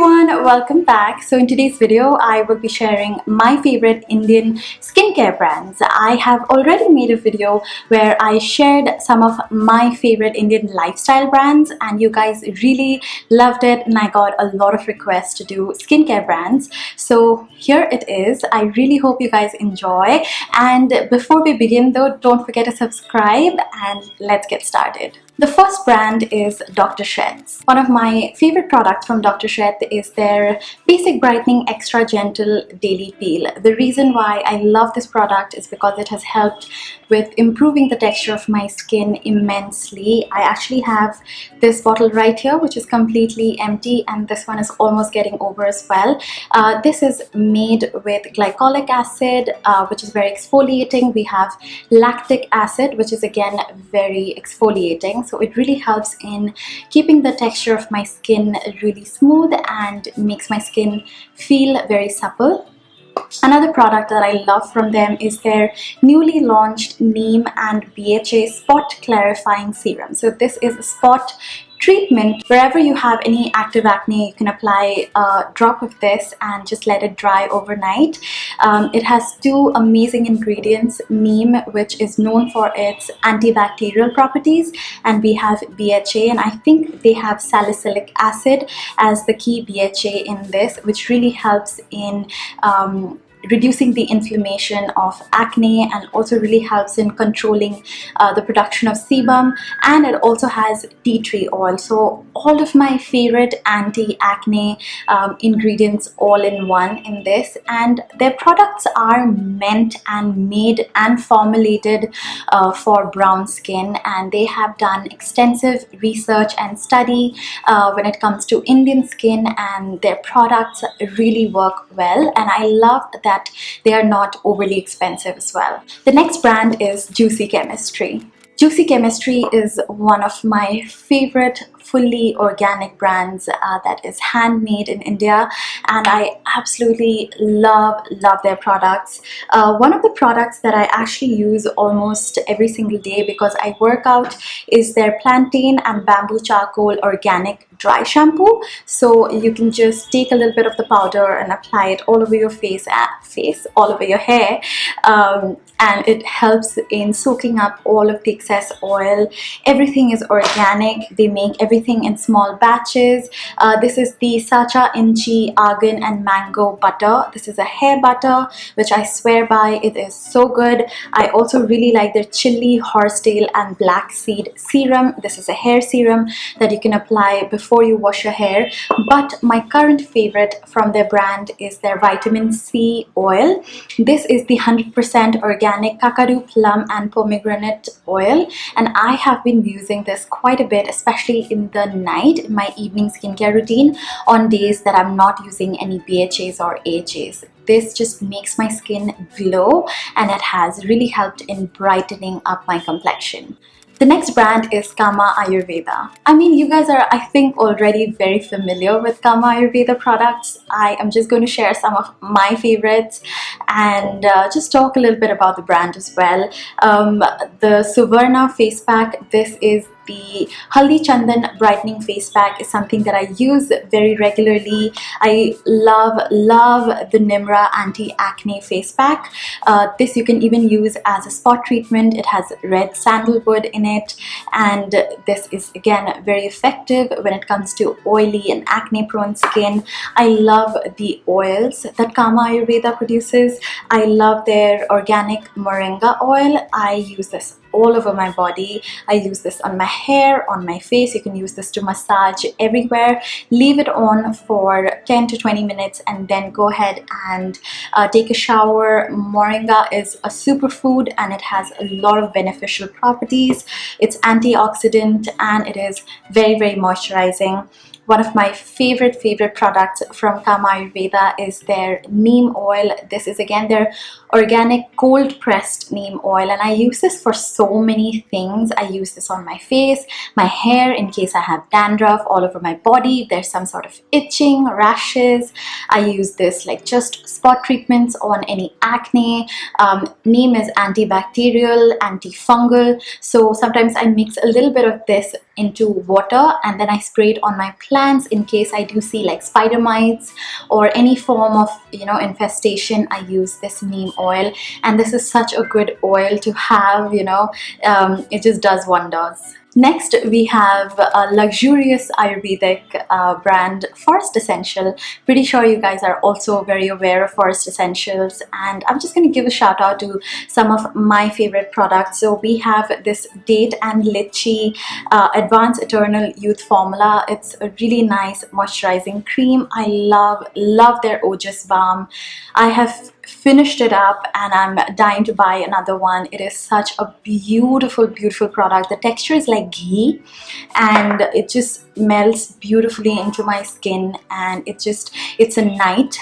everyone, welcome back. So in today's video I will be sharing my favorite Indian skincare brands. I have already made a video where I shared some of my favorite Indian lifestyle brands and you guys really loved it and I got a lot of requests to do skincare brands. So here it is. I really hope you guys enjoy, and before we begin though, don't forget to subscribe and let's get started. The first brand is DrShrek. One of my favorite products from DrShrek is their Basic Brightening Extra Gentle Daily Peel. The reason why I love this product is because it has helped with improving the texture of my skin immensely. I actually have this bottle right here which is completely empty, and this one is almost getting over as well. This is made with glycolic acid which is very exfoliating. We have lactic acid which is again very exfoliating. So it really helps in keeping the texture of my skin really smooth and makes my skin feel very supple. Another product that I love from them is their newly launched Neem and BHA Spot Clarifying Serum. So this is a spot treatment. Wherever you have any active acne, you can apply a drop of this and just let it dry overnight. It has two amazing ingredients: neem, which is known for its antibacterial properties, and we have BHA, and I think they have salicylic acid as the key BHA in this, which really helps in reducing the inflammation of acne and also really helps in controlling the production of sebum. And it also has tea tree oil. So all of my favorite anti-acne ingredients all in one in this, and their products are meant and made and formulated for brown skin, and they have done extensive research and study when it comes to Indian skin, and their products really work well, and I love that they are not overly expensive as well. The next brand is Juicy Chemistry. Juicy Chemistry is one of my favorite fully organic brands that is handmade in India, and I absolutely love their products. One of the products that I actually use almost every single day because I work out is their plantain and bamboo charcoal organic dry shampoo. So you can just take a little bit of the powder and apply it all over your face, all over your hair, and it helps in soaking up all of the excess oil. Everything is organic. They make everything in small batches. This is the Sacha Inchi Argan and Mango butter. This is a hair butter which I swear by. It is so good. I also really like their chili, horsetail and black seed serum. This is a hair serum that you can apply before you wash your hair. But my current favorite from their brand is their vitamin C oil. This is the 100% organic kakadu, plum and pomegranate oil, and I have been using this quite a bit, especially in the night in my evening skincare routine on days that I'm not using any BHAs or AHAs. This just makes my skin glow, and it has really helped in brightening up my complexion. The next brand is Kama Ayurveda. I mean, you guys are, I think, already very familiar with Kama Ayurveda products. I am just going to share some of my favorites and just talk a little bit about the brand as well. The Suvarna face pack, this is the Haldi Chandan brightening face pack, is something that I use very regularly. I love the Nimra anti-acne face pack. This you can even use as a spot treatment. It has red sandalwood in it, and this is again very effective when it comes to oily and acne prone skin. I love the oils that Kama Ayurveda produces. I love their organic moringa oil. I use this all over my body. I use this on my hair, on my face. You can use this to massage everywhere. Leave it on for 10 to 20 minutes and then go ahead and take a shower. Moringa is a superfood and it has a lot of beneficial properties. It's antioxidant and it is very, very moisturizing. One of my favorite products from Kama Ayurveda is their neem oil. This is again their organic cold pressed neem oil, and I use this for so many things. I use this on my face, my hair, in case I have dandruff, all over my body, there's some sort of itching, rashes. I use this like just spot treatments on any acne. Neem is antibacterial, antifungal, so sometimes I mix a little bit of this into water and then I spray it on my plants in case I do see like spider mites or any form of, you know, infestation. I use this neem oil, and this is such a good oil to have, you know. It just does wonders. Next, we have a luxurious Ayurvedic brand, Forest Essential. Pretty sure you guys are also very aware of Forest Essentials, and I'm just going to give a shout out to some of my favorite products. So we have this Date and Lychee Advanced Eternal Youth Formula. It's a really nice moisturizing cream. I love their Ojas Balm. I have finished it up and I'm dying to buy another one. It is such a beautiful product. The texture is like ghee and it just melts beautifully into my skin, and it's a night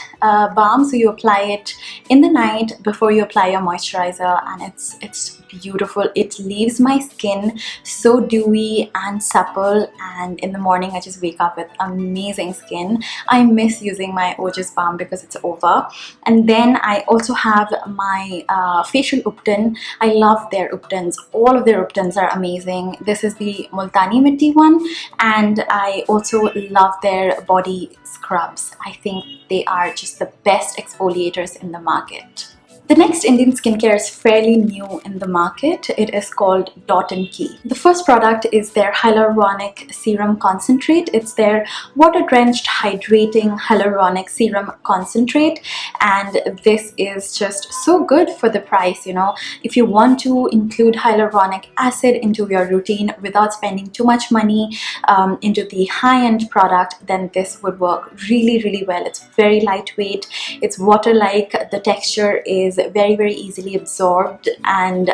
balm, so you apply it in the night before you apply your moisturizer, and it's beautiful. It leaves my skin so dewy and supple, and in the morning I just wake up with amazing skin. I miss using my Ojas Balm because it's over. And then I also have my facial Upton. I love their Uptons. All of their Uptons are amazing. This is the Multani Mitti one, and I also love their body scrubs. I think they are just the best exfoliators in the market. The next Indian skincare is fairly new in the market. It is called Dot and Key. The first product is their Hyaluronic Serum Concentrate. It's their water-drenched hydrating hyaluronic serum concentrate, and this is just so good for the price. You know, if you want to include hyaluronic acid into your routine without spending too much money into the high-end product, then this would work really well. It's very lightweight. It's water-like. The texture is very easily absorbed, and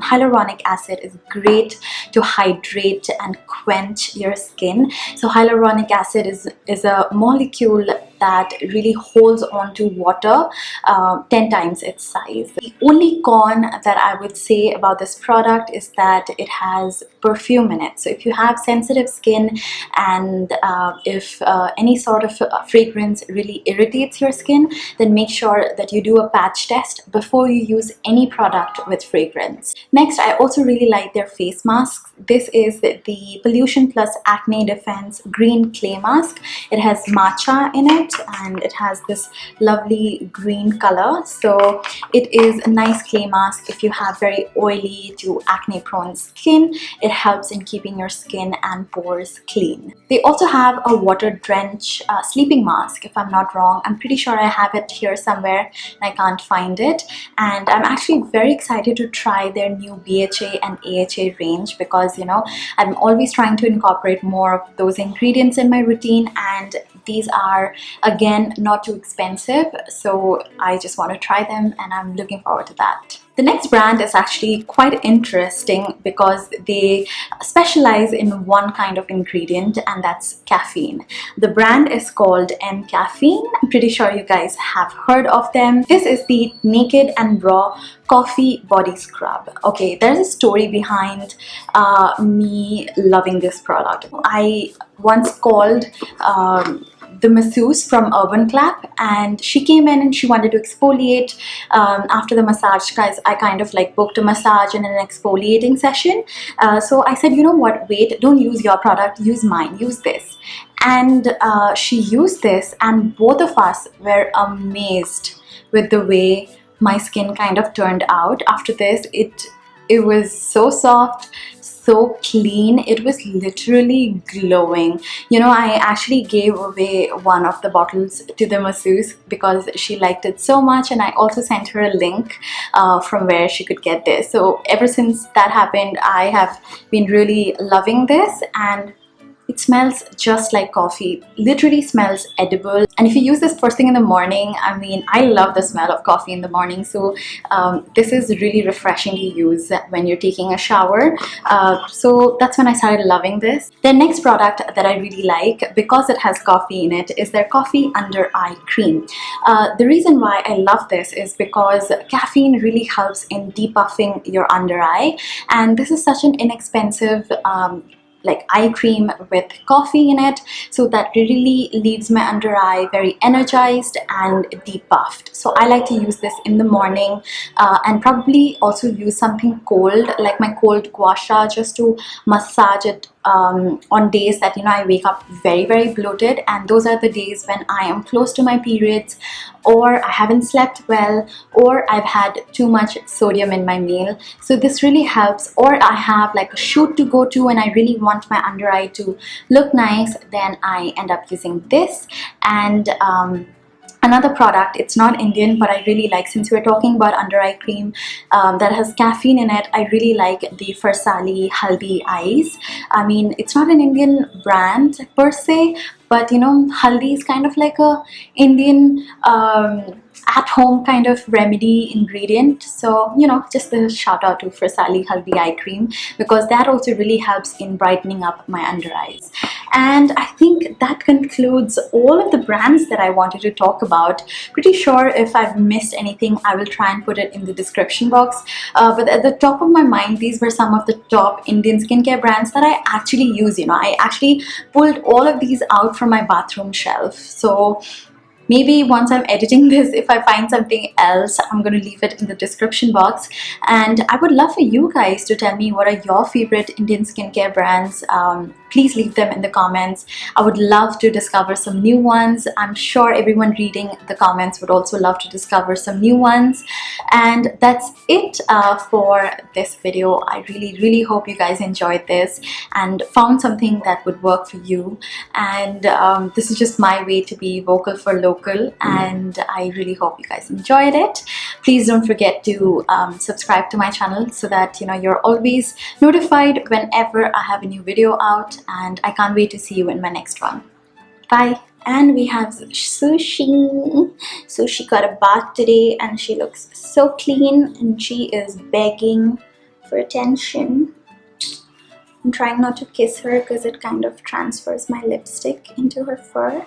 hyaluronic acid is great to hydrate and quench your skin. So hyaluronic acid is a molecule that really holds on to water 10 times its size. The only con that I would say about this product is that it has perfume in it. So if you have sensitive skin and if any sort of fragrance really irritates your skin, then make sure that you do a patch test before you use any product with fragrance. Next, I also really like their face masks. This is the Pollution Plus Acne Defense Green Clay Mask. It has matcha in it and it has this lovely green color. So it is a nice clay mask if you have very oily to acne prone skin. It helps in keeping your skin and pores clean. They also have a water drench sleeping mask, if I'm not wrong. I'm pretty sure I have it here somewhere and I can't find it. And I'm actually very excited to try their new BHA and AHA range because, you know, I'm always trying to incorporate more of those ingredients in my routine, and these are again not too expensive, so I just want to try them and I'm looking forward to that. The next brand is actually quite interesting because they specialize in one kind of ingredient, and that's caffeine. The brand is called MCaffeine. I'm pretty sure you guys have heard of them. This is the Naked and Raw Coffee Body Scrub. Okay, there's a story behind me loving this product. I once called the masseuse from Urban Clap, and she came in and she wanted to exfoliate after the massage, guys. I kind of like booked a massage and an exfoliating session. So I said, you know what, wait, don't use your product, use mine, use this. And she used this, and both of us were amazed with the way my skin kind of turned out after this. It was so soft, so clean. It was literally glowing. You know, I actually gave away one of the bottles to the masseuse because she liked it so much, and I also sent her a link from where she could get this. So ever since that happened, I have been really loving this, and it smells just like coffee. Literally smells edible. And if you use this first thing in the morning, I mean, I love the smell of coffee in the morning. So this is really refreshing to use when you're taking a shower. So that's when I started loving this. The next product that I really like, because it has coffee in it, is their Coffee Under Eye Cream. The reason why I love this is because caffeine really helps in depuffing your under eye. And this is such an inexpensive like eye cream with coffee in it, so that really leaves my under eye very energized and depuffed. So I like to use this in the morning and probably also use something cold like my cold gua sha just to massage it on days that I wake up very bloated, and those are the days when I am close to my periods, or I haven't slept well, or I've had too much sodium in my meal. So this really helps. Or I have like a shoot to go to and I really want my under eye to look nice, then I end up using this. And another product, it's not Indian, but I really like, since we're talking about under eye cream that has caffeine in it, I really like the Farsali Haldi Eyes. I mean, it's not an Indian brand per se, but haldi is kind of like a Indian at-home kind of remedy ingredient. So just a shout out to Farsali Haldi Eye Cream, because that also really helps in brightening up my under eyes. And I think that concludes all of the brands that I wanted to talk about. Pretty sure if I've missed anything, I will try and put it in the description box. But at the top of my mind, these were some of the top Indian skincare brands that I actually use. I actually pulled all of these out from my bathroom shelf. So maybe once I'm editing this, if I find something else, I'm going to leave it in the description box. And I would love for you guys to tell me what are your favorite Indian skincare brands. Please leave them in the comments. I would love to discover some new ones. I'm sure everyone reading the comments would also love to discover some new ones. And that's it for this video. I really hope you guys enjoyed this and found something that would work for you. And this is just my way to be vocal for local, and I really hope you guys enjoyed it. Please don't forget to subscribe to my channel so that you're always notified whenever I have a new video out, and I can't wait to see you in my next one. Bye. And we have Sushi. Sushi got a bath today and she looks so clean and she is begging for attention. I'm trying not to kiss her because it kind of transfers my lipstick into her fur.